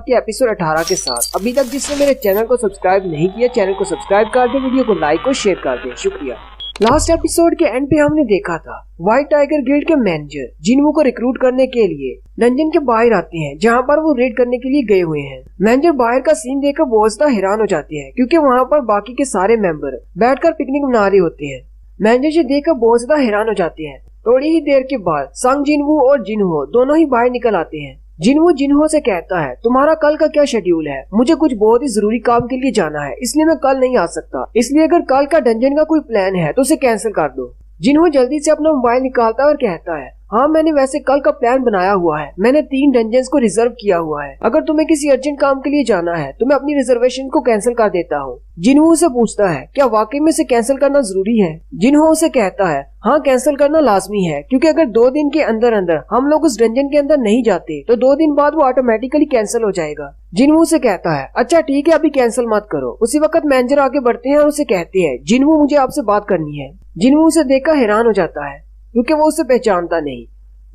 के एपिसोड 18 के साथ। अभी तक जिसने मेरे चैनल को सब्सक्राइब नहीं किया, चैनल को सब्सक्राइब कर दे, वीडियो को लाइक और शेयर कर दे, शुक्रिया। लास्ट एपिसोड के एंड पे हमने देखा था व्हाइट टाइगर गिल्ड के मैनेजर जिनवू को रिक्रूट करने के लिए डंजन के बाहर आते हैं, जहाँ पर वो रेड करने के लिए गए हुए हैं। मैनेजर बाहर का सीन देखकर बहुत ज्यादा हैरान हो जाते हैं, क्योंकि वहाँ पर बाकी के सारे मेंबर बैठकर पिकनिक मना रहे होते हैं। मैनेजर से देखकर बहुत ज्यादा हैरान हो जाते हैं। थोड़ी ही देर के बाद संग जिनवू और जिनहो दोनों ही बाहर निकल आते हैं। जिनवू जिनहो से कहता है, तुम्हारा कल का क्या शेड्यूल है? मुझे कुछ बहुत ही जरूरी काम के लिए जाना है, इसलिए मैं कल नहीं आ सकता। इसलिए अगर कल का डंजन का कोई प्लान है तो उसे कैंसिल कर दो। जिनहो जल्दी से अपना मोबाइल निकालता है और कहता है, हाँ मैंने वैसे कल का प्लान बनाया हुआ है। मैंने 3 डंजन्स को रिजर्व किया हुआ है। अगर तुम्हें किसी अर्जेंट काम के लिए जाना है तो मैं अपनी रिजर्वेशन को कैंसिल कर देता हूँ। जिनहो से पूछता है, क्या वाकई में इसे कैंसिल करना जरूरी है? जिनहो से कहता है, हाँ कैंसिल करना लाजमी है, क्योंकि अगर 2 दिन के अंदर अंदर हम लोग उस डंजन के अंदर नहीं जाते तो 2 दिन बाद वो ऑटोमेटिकली कैंसिल हो जाएगा। जिनवू से कहता है, अच्छा ठीक है, अभी कैंसिल मत करो। उसी वक्त मैनेजर आगे बढ़ते हैं और उसे कहते हैं, जिनवू मुझे आपसे बात करनी है। जिनवू उसे देखकर हैरान हो जाता है, क्योंकि वो उसे पहचानता नहीं।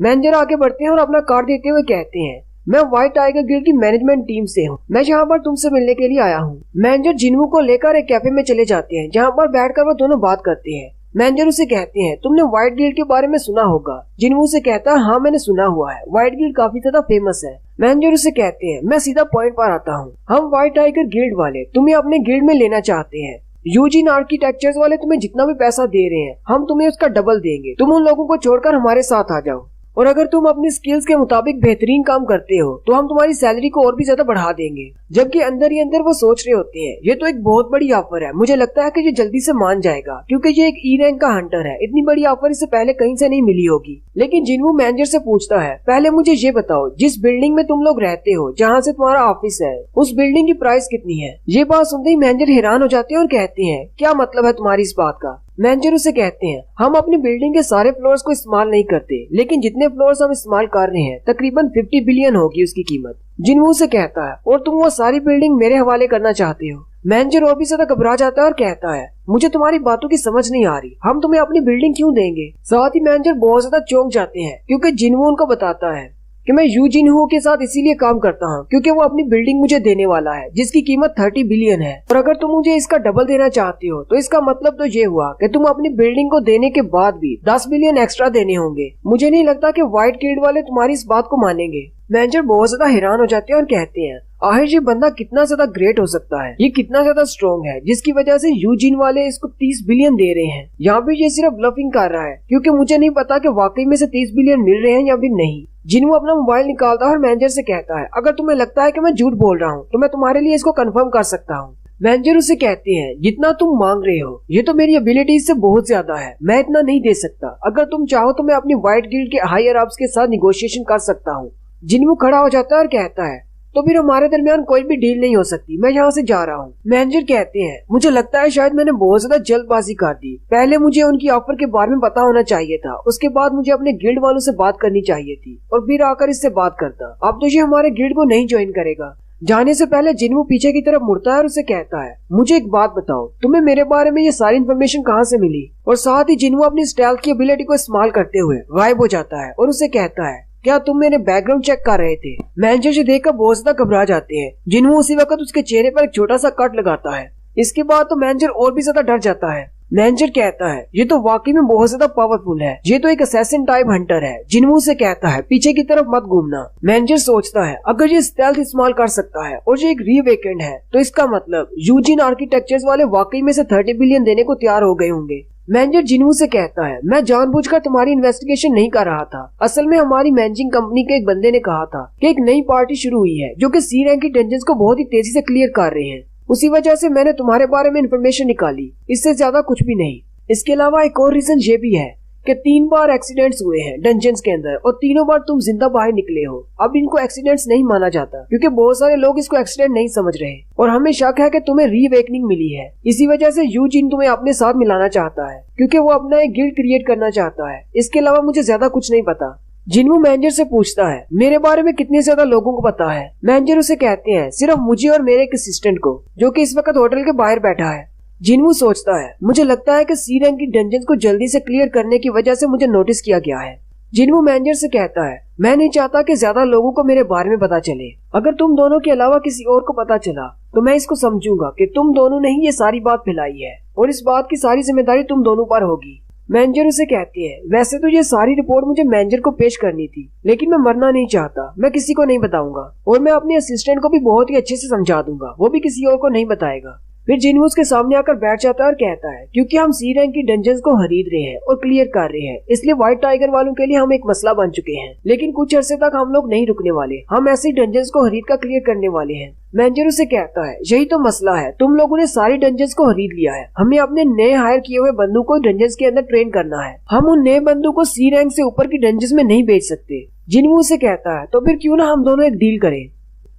मैनेजर आगे बढ़ते हैं और अपना कार्ड देते हुए कहते हैं, मैं व्हाइट टाइगर गिल्ड की मैनेजमेंट टीम से हूँ। मैं यहाँ पर तुमसे मिलने के लिए आया हूँ। मैनेजर जिनवू को लेकर एक कैफे में चले जाते हैं, जहाँ पर बैठकर वो दोनों बात करते हैं। मैनेजर उसे कहते हैं, तुमने व्हाइट गिल्ड के बारे में सुना होगा। जिनवू से कहता है, हाँ मैंने सुना हुआ है, व्हाइट गिल्ड काफी ज्यादा फेमस है। मैनेजर उसे कहते हैं, मैं सीधा पॉइंट पर आता हूँ। हम व्हाइट टाइगर गिल्ड वाले तुम्हें अपने गिल्ड में लेना चाहते हैं। यूजीन आर्किटेक्चर्स वाले तुम्हें जितना भी पैसा दे रहे हैं, हम तुम्हें उसका डबल देंगे। तुम उन लोगों को छोड़कर हमारे साथ आ जाओ, और अगर तुम अपनी स्किल्स के मुताबिक बेहतरीन काम करते हो तो हम तुम्हारी सैलरी को और भी ज्यादा बढ़ा देंगे। जबकि अंदर ही अंदर वो सोच रहे होते हैं, ये तो एक बहुत बड़ी ऑफर है। मुझे लगता है कि ये जल्दी से मान जाएगा, क्योंकि ये एक ई रैंक का हंटर है। इतनी बड़ी ऑफर इससे पहले कहीं से नहीं मिली होगी। लेकिन जिनवू मैनेजर से पूछता है, पहले मुझे ये बताओ, जिस बिल्डिंग में तुम लोग रहते हो, जहाँ से तुम्हारा ऑफिस है, उस बिल्डिंग की प्राइस कितनी है? ये बात सुनते ही मैनेजर हैरान हो जाते हैं और कहते हैं, क्या मतलब है तुम्हारी इस बात का? मैनेजर उसे कहते हैं, हम अपनी बिल्डिंग के सारे फ्लोर्स को इस्तेमाल नहीं करते, लेकिन जितने फ्लोर्स हम इस्तेमाल कर रहे हैं तकरीबन 50 बिलियन होगी उसकी कीमत। जिनवू से कहता है, और तुम वो सारी बिल्डिंग मेरे हवाले करना चाहते हो? मैनेजर और भी ज्यादा घबरा जाता है और कहता है, मुझे तुम्हारी बातों की समझ नहीं आ रही, हम तुम्हें अपनी बिल्डिंग क्यों देंगे? साथ ही मैनेजर बहुत ज्यादा चौंक जाते हैं, क्योंकि जिनवू उनको बताता है कि मैं यू जिनहो के साथ इसीलिए काम करता हूँ क्योंकि वो अपनी बिल्डिंग मुझे देने वाला है, जिसकी कीमत 30 बिलियन है। और अगर तुम मुझे इसका डबल देना चाहती हो तो इसका मतलब तो ये हुआ कि तुम अपनी बिल्डिंग को देने के बाद भी 10 बिलियन एक्स्ट्रा देने होंगे। मुझे नहीं लगता कि व्हाइट गिल्ड वाले तुम्हारी इस बात को मानेंगे। मैनेजर बहुत ज्यादा हैरान हो जाते हैं और कहते हैं, आखिर ये बंदा कितना ज्यादा ग्रेट हो सकता है, ये कितना ज्यादा स्ट्रॉन्ग है, जिसकी वजह से यूजिन वाले इसको 30 बिलियन दे रहे हैं। यहाँ पे ये सिर्फ ब्लफिंग कर रहा है, क्योंकि मुझे नहीं पता कि वाकई में से 30 बिलियन मिल रहे हैं या फिर नहीं। जिनवू अपना मोबाइल निकालता है और मैनेजर से कहता है, अगर तुम्हें लगता है कि मैं झूठ बोल रहा हूँ तो मैं तुम्हारे लिए इसको कंफर्म कर सकता हूँ। मैनेजर उसे कहते हैं, जितना तुम मांग रहे हो ये तो मेरी एबिलिटीज से बहुत ज्यादा है, मैं इतना नहीं दे सकता। अगर तुम चाहो तो मैं अपनी व्हाइट गिल्ड के हायर अप्स के साथ निगोशिएशन कर सकता हूँ। जिनवू खड़ा हो जाता है और कहता है, तो फिर हमारे दरमियान कोई भी डील नहीं हो सकती, मैं यहाँ से जा रहा हूँ। मैनेजर कहते हैं, मुझे लगता है शायद मैंने बहुत ज्यादा जल्दबाजी कर दी। पहले मुझे उनकी ऑफर के बारे में पता होना चाहिए था, उसके बाद मुझे अपने गिल्ड वालों से बात करनी चाहिए थी, और फिर आकर इससे बात करता। अब तो ये हमारे गिल्ड को नहीं ज्वाइन करेगा। जाने से पहले जिनवू पीछे की तरफ मुड़ता है और उसे कहता है, मुझे एक बात बताओ, तुम्हें मेरे बारे में ये सारी इन्फॉर्मेशन कहाँ से मिली? और साथ ही जिनवू अपनी स्टेल्थ की एबिलिटी को इस्तेमाल करते हुए गायब हो जाता है और उसे कहता है, क्या तुम मेरे बैकग्राउंड चेक कर रहे थे? मैनेजर से देखकर बहुत ज्यादा घबरा जाते हैं। जिनवू उसी वक्त उसके चेहरे पर एक छोटा सा कट लगाता है। इसके बाद तो मैनेजर और भी ज्यादा डर जाता है। मैनेजर कहता है, ये तो वाकई में बहुत ज्यादा पावरफुल है, ये तो एक असैसिन टाइप हंटर है। जिनवू से कहता है, पीछे की तरफ मत घूमना। मैनेजर सोचता है, अगर ये स्टेल्थ इस्तेमाल कर सकता है और ये एक रीवेकेंड है तो इसका मतलब यूजिन आर्किटेक्चर्स वाले वाकई में से 30 बिलियन देने को तैयार हो गए होंगे। मैनेजर जिनवू से कहता है, मैं जानबूझकर तुम्हारी इन्वेस्टिगेशन नहीं कर रहा था। असल में हमारी मैनेजिंग कंपनी के एक बंदे ने कहा था कि एक नई पार्टी शुरू हुई है जो कि सी रैंक की डंजन्स को बहुत ही तेजी से क्लियर कर रहे हैं। उसी वजह से मैंने तुम्हारे बारे में इन्फॉर्मेशन निकाली, इससे ज्यादा कुछ भी नहीं। इसके अलावा एक और रीजन ये भी है कि 3 बार एक्सीडेंट्स हुए हैं डंजन्स के अंदर और तीनों बार तुम जिंदा बाहर निकले हो। अब इनको एक्सीडेंट्स नहीं माना जाता, क्योंकि बहुत सारे लोग इसको एक्सीडेंट नहीं समझ रहे, और हमें शक है कि तुम्हें रीअवेकनिंग मिली है। इसी वजह से यूजिन तुम्हें अपने साथ मिलाना चाहता है, क्योंकि वो अपना एक गिल्ड क्रिएट करना चाहता है। इसके अलावा मुझे ज्यादा कुछ नहीं पता। जिनवू मैनेजर से पूछता है, मेरे बारे में कितने ज्यादा लोगों को पता है? मैनेजर उसे कहते हैं, सिर्फ मुझे और मेरे एक असिस्टेंट को, जो कि इस वक्त होटल के बाहर बैठा है। जिनवू सोचता है, मुझे लगता है कि सी रैंक की डंजन्स को जल्दी से क्लियर करने की वजह से मुझे नोटिस किया गया है। जिन्वू मैनेजर से कहता है, मैं नहीं चाहता कि ज्यादा लोगों को मेरे बारे में पता चले। अगर तुम दोनों के अलावा किसी और को पता चला तो मैं इसको समझूंगा कि तुम दोनों ने ही ये सारी बात फैलाई है और इस बात की सारी जिम्मेदारी तुम दोनों पर होगी। मैनेजर उसे कहती है, वैसे तो ये सारी रिपोर्ट मुझे मैनेजर को पेश करनी थी, लेकिन मैं मरना नहीं चाहता। मैं किसी को नहीं बताऊंगा और मैं अपने असिस्टेंट को भी बहुत ही अच्छे से समझा दूंगा, वो भी किसी और को नहीं बताएगा। फिर जिन्वू उसके सामने आकर बैठ जाता है और कहता है, क्योंकि हम सी रैंक की डंजन्स को खरीद रहे हैं और क्लियर कर रहे हैं, इसलिए व्हाइट टाइगर वालों के लिए हम एक मसला बन चुके हैं। लेकिन कुछ अरसे तक हम लोग नहीं रुकने वाले, हम ऐसे डंजन्स को खरीद कर क्लियर करने वाले हैं। मैनेजर उसे कहता है, यही तो मसला है, तुम लोगों ने सारी डंजन्स को खरीद लिया है, हमें अपने नए हायर किए हुए बंदू को डंजन्स के अंदर ट्रेन करना है। हम उन नए बंदू को सी रैंक से ऊपर की डंजन्स में नहीं बेच सकते। जिन्वू उसे कहता है, तो फिर क्यों ना हम दोनों एक डील करें।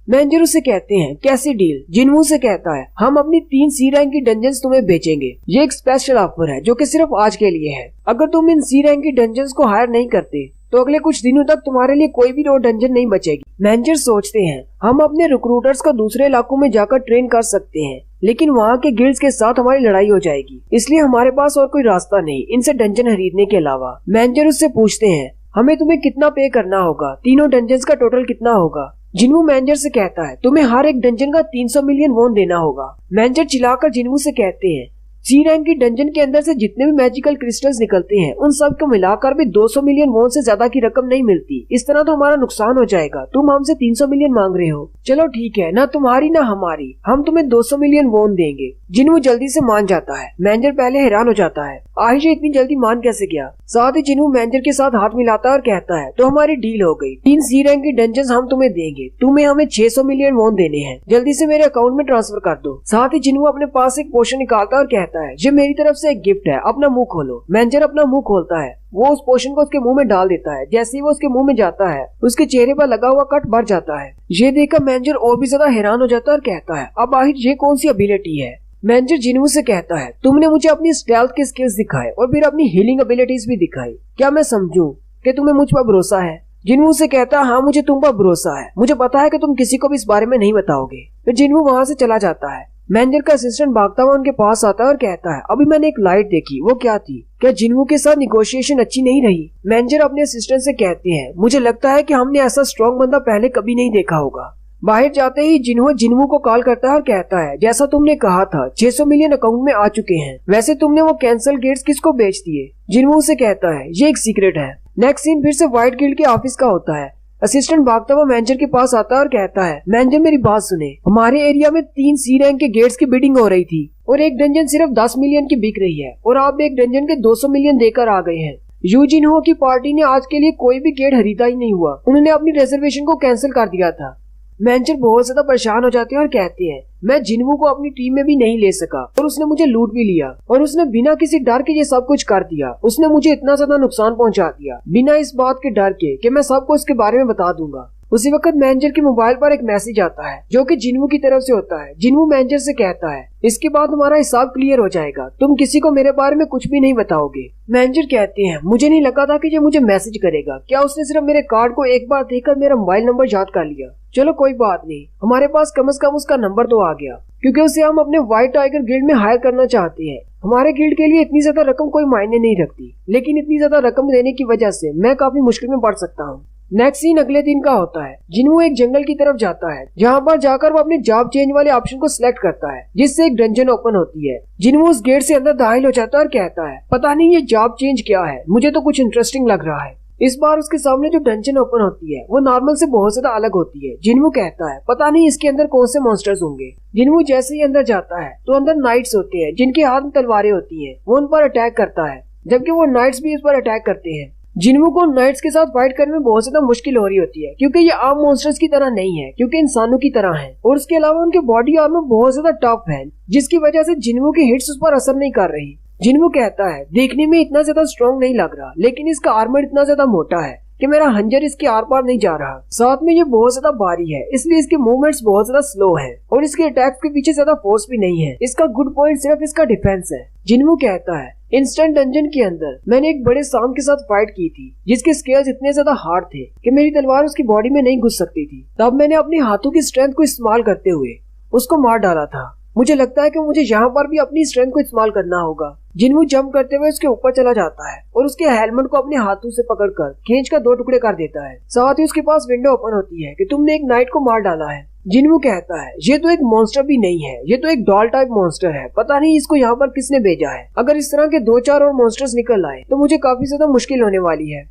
मैनेजर उसे कहते हैं, कैसी डील। जिन्वू से कहता है, हम अपनी 3 सी रैंक की डंजन्स तुम्हें बेचेंगे, ये एक स्पेशल ऑफर है जो कि सिर्फ आज के लिए है। अगर तुम इन सी रैंक की डंजन्स को हायर नहीं करते तो अगले कुछ दिनों तक तुम्हारे लिए कोई भी और डंजन नहीं बचेगी। मैनेजर सोचते हैं, हम अपने रिक्रूटर्स को दूसरे इलाकों में जाकर ट्रेन कर सकते हैं, लेकिन वहाँ के गिल्ड्स के साथ हमारी लड़ाई हो जाएगी, इसलिए हमारे पास और कोई रास्ता नहीं इनसे डंजन खरीदने के अलावा। मैनेजर उससे पूछते हैं, हमें तुम्हें कितना पे करना होगा, तीनों डंजन्स का टोटल कितना होगा। जिन्वू मैनेजर से कहता है, तुम्हें हर एक डंजन का 300 मिलियन वोन देना होगा। मैनेजर चिल्लाकर जिन्वू से कहते हैं, सी रैंक की डंजन के अंदर से जितने भी मैजिकल क्रिस्टल्स निकलते हैं उन सब को मिलाकर भी 200 मिलियन वोन से ज्यादा की रकम नहीं मिलती। इस तरह तो हमारा नुकसान हो जाएगा। तुम हमसे 300 मिलियन मांग रहे हो, चलो ठीक है, ना तुम्हारी ना हमारी, हम तुम्हें 200 मिलियन वोन देंगे। जिन्वू जल्दी से मान जाता है। मैनेजर पहले हैरान हो जाता है, आहिर इतनी जल्दी मान कैसे गया। साथ ही जिन्वू मैनेजर के साथ हाथ मिलाता है और कहता है, तो हमारी डील हो गई, 3 सी रैंक की डंजन हम तुम्हें देंगे, तुम्हें हमें 600 मिलियन वोन देने हैं, जल्दी से मेरे अकाउंट में ट्रांसफर कर दो। साथ ही जिन्वू अपने पास एक पोशन निकालता है और कहता है, ये मेरी तरफ से एक गिफ्ट है, अपना मुंह खोलो। मैनेजर अपना मुंह खोलता है, वो उस पोशन को उसके मुंह में डाल देता है। जैसे ही वो उसके मुंह में जाता है उसके चेहरे पर लगा हुआ कट बढ़ जाता है। ये देखकर मैनेजर और भी ज्यादा हैरान हो जाता है और कहता है, अब आखिर ये कौन सी एबिलिटी है। मैनेजर जिन्वू से कहता है, तुमने मुझे अपनी स्टेल्थ के स्किल्स दिखाए और फिर अपनी हीलिंग एबिलिटीज भी दिखाई, क्या मैं समझूं कि तुम्हें मुझ पर भरोसा है। जिन्वू से कहता है, हाँ मुझे तुम पर भरोसा है, मुझे पता है कि तुम किसी को भी इस बारे में नहीं बताओगे। फिर जिन्वू वहाँ से चला जाता है। मैनेजर का असिस्टेंट भागता हुआ उनके पास आता है और कहता है, अभी मैंने एक लाइट देखी, वो क्या थी, क्या जिन्वू के साथ निगोशिएशन अच्छी नहीं रही। मैनेजर अपने असिस्टेंट से कहते हैं, मुझे लगता है कि हमने ऐसा स्ट्रॉन्ग बंदा पहले कभी नहीं देखा होगा। बाहर जाते ही जिन्वू को कॉल करता है और कहता है, जैसा तुमने कहा था 600 मिलियन अकाउंट में आ चुके हैं, वैसे तुमने वो कैंसल गेट्स किसको बेच दिए। जिन्वू से कहता है, ये एक सीक्रेट है। नेक्स्ट सीन फिर से व्हाइट गिल्ड के ऑफिस का होता है। असिस्टेंट भागता हुआ मैनेजर के पास आता है और कहता है, मैनेजर मेरी बात सुने, हमारे एरिया में 3 सी रैंक के गेट्स की बिडिंग हो रही थी और एक डंजन सिर्फ 10 मिलियन की बिक रही है और आप एक डंजन के 200 मिलियन देकर आ गए हैं। जिन्वू की पार्टी ने आज के लिए कोई भी गेट खरीदा ही नहीं हुआ, उन्होंने अपनी रिजर्वेशन को कैंसिल कर दिया था। मैनेजर बहुत ज्यादा परेशान हो जाते हैं और कहते हैं, मैं जिन्वू को अपनी टीम में भी नहीं ले सका और उसने मुझे लूट भी लिया और उसने बिना किसी डर के ये सब कुछ कर दिया। उसने मुझे इतना ज्यादा नुकसान पहुंचा दिया बिना इस बात के डर के कि मैं सबको इसके बारे में बता दूंगा। उसी वक्त मैनेजर के मोबाइल पर एक मैसेज आता है जो कि जिन्वू की तरफ से होता है। जिन्वू मैनेजर से कहता है, इसके बाद हमारा हिसाब क्लियर हो जाएगा, तुम किसी को मेरे बारे में कुछ भी नहीं बताओगे। मैनेजर कहते हैं, मुझे नहीं लगा था कि ये मुझे मैसेज करेगा, क्या उसने सिर्फ मेरे कार्ड को एक बार देखकर मेरा मोबाइल नंबर याद कर लिया। चलो कोई बात नहीं, हमारे पास कम से कम उसका नंबर तो आ गया, क्योंकि उसे हम अपने व्हाइट टाइगर गिल्ड में हायर करना चाहते हैं। हमारे गिल्ड के लिए इतनी ज्यादा रकम कोई मायने नहीं रखती, लेकिन इतनी ज्यादा रकम देने की वजह से मैं काफी मुश्किल में पड़ सकता हूँ। नेक्स्ट सीन अगले दिन का होता है। जिन्वू एक जंगल की तरफ जाता है, जहाँ पर जाकर वो अपने जॉब चेंज वाले ऑप्शन को सिलेक्ट करता है, जिससे एक डंजन ओपन होती है। जिन्वू उस गेट से अंदर दाखिल हो जाता है और कहता है, पता नहीं ये जॉब चेंज क्या है, मुझे तो कुछ इंटरेस्टिंग लग रहा है। इस बार उसके सामने जो डंजन ओपन होती है वो नॉर्मल से बहुत ज्यादा अलग होती है। जिन्वू कहता है, पता नहीं इसके अंदर कौन से मॉन्स्टर्स होंगे। जिन्वू जैसे ही अंदर जाता है तो अंदर नाइट्स होते हैं जिनके हाथ में तलवारें होती हैं, वो उन पर अटैक करता है, जबकि वो नाइट्स भी इस पर अटैक करते हैं। जिन्वू को नाइट्स के साथ फाइट करने में बहुत ज्यादा मुश्किल हो रही होती है, क्योंकि ये आम मॉन्स्टर्स की तरह नहीं है, क्योंकि इंसानों की तरह है और उसके अलावा उनके बॉडी आर्मर बहुत ज्यादा टफ है, जिसकी वजह से जिन्वू की हिट्स उस पर असर नहीं कर रही। जिन्वू कहता है, देखने में इतना ज्यादा स्ट्रॉन्ग नहीं लग रहा, लेकिन इसका आर्मर इतना ज्यादा मोटा है कि मेरा हंजर इसके आर पार नहीं जा रहा। साथ में ये बहुत ज्यादा भारी है, इसलिए इसके मूवमेंट्स बहुत ज्यादा स्लो हैं और इसके अटैक्स के पीछे ज्यादा फोर्स भी नहीं है। इसका गुड पॉइंट सिर्फ इसका डिफेंस है। जिन्वू कहता है, इंस्टेंट डंजन के अंदर मैंने एक बड़े सांप के साथ फाइट की थी, जिसके स्केल्स इतने ज्यादा हार्ड थे कि मेरी तलवार उसकी बॉडी में नहीं घुस सकती थी। तब मैंने अपने हाथों की स्ट्रेंथ को इस्तेमाल करते हुए उसको मार डाला था। मुझे लगता है कि मुझे यहाँ पर भी अपनी स्ट्रेंथ को इस्तेमाल करना होगा। जिन्हू जंप करते हुए उसके ऊपर चला जाता है और उसके हेलमेट को अपने हाथों से पकड़कर खींचकर 2 टुकड़े कर देता है। साथ ही उसके पास विंडो ओपन होती है कि तुमने एक नाइट को मार डाला है। जिन्हू कहता है ये तो एक मॉन्स्टर भी नहीं है, ये तो एक डॉल टाइप मॉन्स्टर है, पता नहीं इसको यहाँ पर किसने भेजा है। अगर इस तरह के 2-4 और मॉन्स्टर्स निकल आए तो मुझे काफी ज्यादा मुश्किल होने वाली है।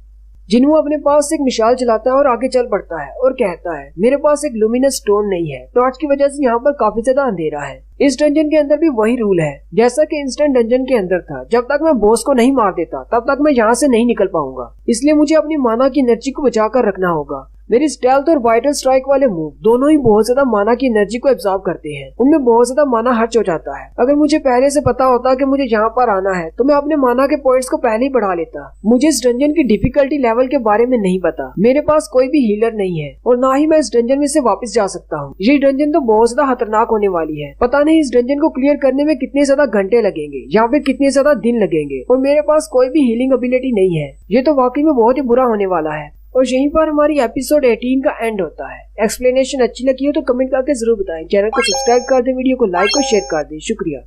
जिन्हू अपने पास एक मिसाल चलाता है और आगे चल पड़ता है और कहता है मेरे पास एक लुमिनस स्टोन नहीं है, टॉर्च की वजह से यहाँ पर काफी ज्यादा अंधेरा है। इस डंजन के अंदर भी वही रूल है जैसा कि इंस्टेंट डंजन के अंदर था, जब तक मैं बॉस को नहीं मार देता तब तक मैं यहाँ से नहीं निकल पाऊंगा। इसलिए मुझे अपनी माना की एनर्जी को बचा कर रखना होगा। मेरी स्टेल्थ और वाइटल स्ट्राइक वाले मूव दोनों ही बहुत ज्यादा माना की एनर्जी को एब्जॉर्ब करते हैं, उनमें बहुत ज्यादा माना खर्च हो जाता है। अगर मुझे पहले से पता होता कि मुझे यहाँ पर आना है तो मैं अपने माना के पॉइंट्स को पहले ही बढ़ा लेता। मुझे इस डंजन की डिफिकल्टी लेवल के बारे में नहीं पता, मेरे पास कोई भी हीलर नहीं है और ना ही मैं इस डंजन में से वापस जा सकता हूँ। ये डंजन तो बहुत ज्यादा खतरनाक होने वाली है। पता नहीं इस डंजन को क्लियर करने में कितने ज्यादा घंटे लगेंगे या फिर कितने ज्यादा दिन लगेंगे और मेरे पास कोई भी हीलिंग एबिलिटी नहीं है। ये तो वाकई में बहुत ही बुरा होने वाला है। और यहीं पर हमारी एपिसोड 18 का एंड होता है। एक्सप्लेनेशन अच्छी लगी हो तो कमेंट करके जरूर बताएं। चैनल को सब्सक्राइब कर दें, वीडियो को लाइक और शेयर कर दें। शुक्रिया।